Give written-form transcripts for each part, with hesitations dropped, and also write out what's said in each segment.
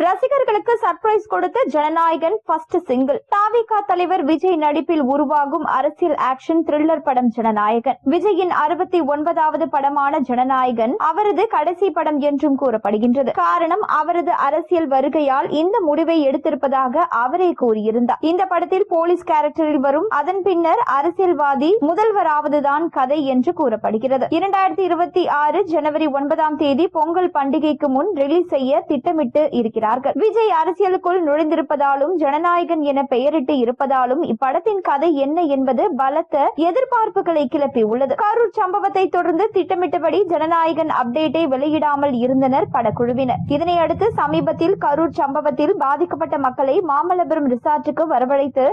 ரசிகர்களுக்கு சர்ப்ரைஸ் கொடுத்த Jananayagan first single. தாவிக தலைவர் விஜய் நடிப்பில் உருவாகும் அரசியல் ஆக்ஷன் த்ரில்லர் படம் ஜனநாயகன். விஜயின் 69வது படமான ஜனநாயகன் அவரது கடைசி படம் என்றும் கூறப்படுகின்றது. காரணம், அவரது அரசியல் வருகையால் இந்த முடிவை எடுத்திருப்பதாக அவரே கூறியிருந்தார். இந்த படத்தில் போலீஸ் கேரக்டரில் வரும், அதன் பின்னர் அரசியல்வாதி முதல்வராவதுதான் கதை என்று கூறப்படுகிறது. 2026 ஜனவரி 9ஆம் தேதி பொங்கல் பண்டிகைக்கு முன் ரிலீஸ் செய்ய திட்டமிட்டு இருக்கிறார். விஜய் அரசியலுக்குள் நுழைந்திருப்பதாலும் ஜனநாயகன் என பெயரிட்டு இருப்பதாலும் இப்படத்தின் கதை என்ன என்பது பலத்த எதிர்பார்ப்புகளை கிளப்பியுள்ளது. கரூர் சம்பவத்தை தொடர்ந்து திட்டமிட்டபடி ஜனநாயகன் அப்டேட்டை வெளியிடாமல் இருந்தனர் படக்குழுவினர். இதனையடுத்து சமீபத்தில் கரூர் சம்பவத்தில் பாதிக்கப்பட்ட மக்களை மாமல்லபுரம் ரிசார்ட்டுக்கு வரவழைத்து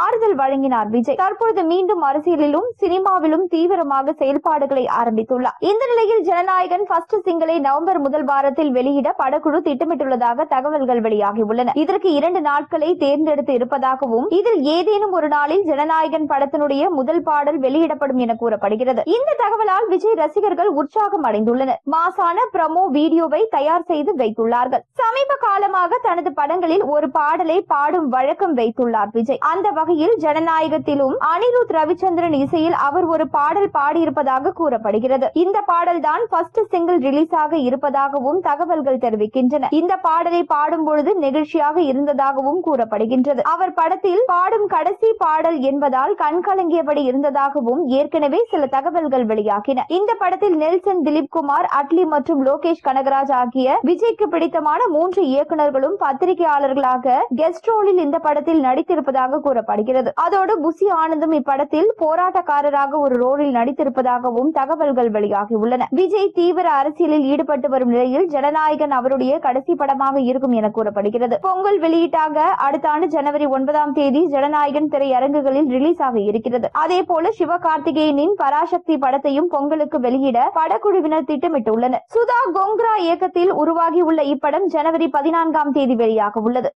ஆறுதல் வழங்கினார் விஜய். தற்பொழுது மீண்டும் அரசியலிலும் சினிமாவிலும் தீவிரமாக செயல்பாடுகளை ஆரம்பித்துள்ளார். இந்த நிலையில் ஜனநாயகன் ஃபர்ஸ்ட் சிங்கிளை நவம்பர் முதல் வாரத்தில் வெளியிட படக்குழு திட்டமிட்டுள்ளதாக தகவல்கள் வெளியாகியுள்ளன. இதற்கு 2 நாட்களை தேர்ந்தெடுத்து இருப்பதாகவும் இதில் ஏதேனும் ஒரு நாளில் ஜனநாயகன் படத்தினுடைய முதல் பாடல் வெளியிடப்படும் என கூறப்படுகிறது. இந்த தகவலால் விஜய் ரசிகர்கள் உற்சாகம் அடைந்துள்ளனர். மாசான ப்ரமோ வீடியோவை தயார் செய்து வைத்துள்ளார்கள். சமீப காலமாக தனது படங்களில் ஒரு பாடலை பாடும் வழக்கம் வைத்துள்ளார் விஜய். அந்த வகையில் ஜனநாயகத்திலும் அனிருத் ரவிச்சந்திரன் இசையில் அவர் ஒரு பாடல் பாடியிருப்பதாக கூறப்படுகிறது. இந்த பாடல் தான் ஃபர்ஸ்ட் சிங்கிள் ரிலீஸ் ஆக இருப்பதாகவும் தகவல்கள் தெரிவிக்கின்றன. இந்த பாடலை பாடும் பொழுது நெகிழ்ச்சியாக இருந்ததாகவும் கூறப்படுகின்றது. அவர் படத்தில் பாடும் கடைசி பாடல் என்பதால் கண்கலங்கியபடி இருந்ததாகவும் ஏற்கனவே சில தகவல்கள் வெளியாகின. இந்த படத்தில் நெல்சன், திலீப் குமார், அட்லி மற்றும் லோகேஷ் கனகராஜ் ஆகிய விஜய்க்கு பிடித்தமான 3 இயக்குநர்களும் பத்திரிகையாளர்களாக கெஸ்ட் ரோலில் இந்த படத்தில் நடித்திருப்பதாக கூறப்படுகிறது. அதோடு புசி ஆனந்தும் இப்படத்தில் போராட்டக்காரராக ஒரு ரோலில் நடித்திருப்பதாகவும் தகவல்கள் வெளியாகியுள்ளன. விஜய் தீவிர அரசியலில் ஈடுபட்டு வரும் நிலையில் ஜனநாயகன் அவருடைய கடைசி படமாக இருக்கும் என கூறப்படுகிறது. பொங்கல் வெளியீட்டாக அடுத்த ஆண்டு ஜனவரி 9ஆம் தேதி ஜனநாயகன் திரையரங்குகளில் ரிலீஸ் ஆக இருக்கிறது. அதே போல சிவகார்த்திகேயனின் பராசக்தி படத்தையும் பொங்கலுக்கு வெளியிட படக்குழுவினர் திட்டமிட்டுள்ளனர். சுதா கோங்கரா இயக்கத்தில் உருவாகியுள்ள இப்படம் ஜனவரி 14ஆம் தேதி வெளியாக உள்ளது.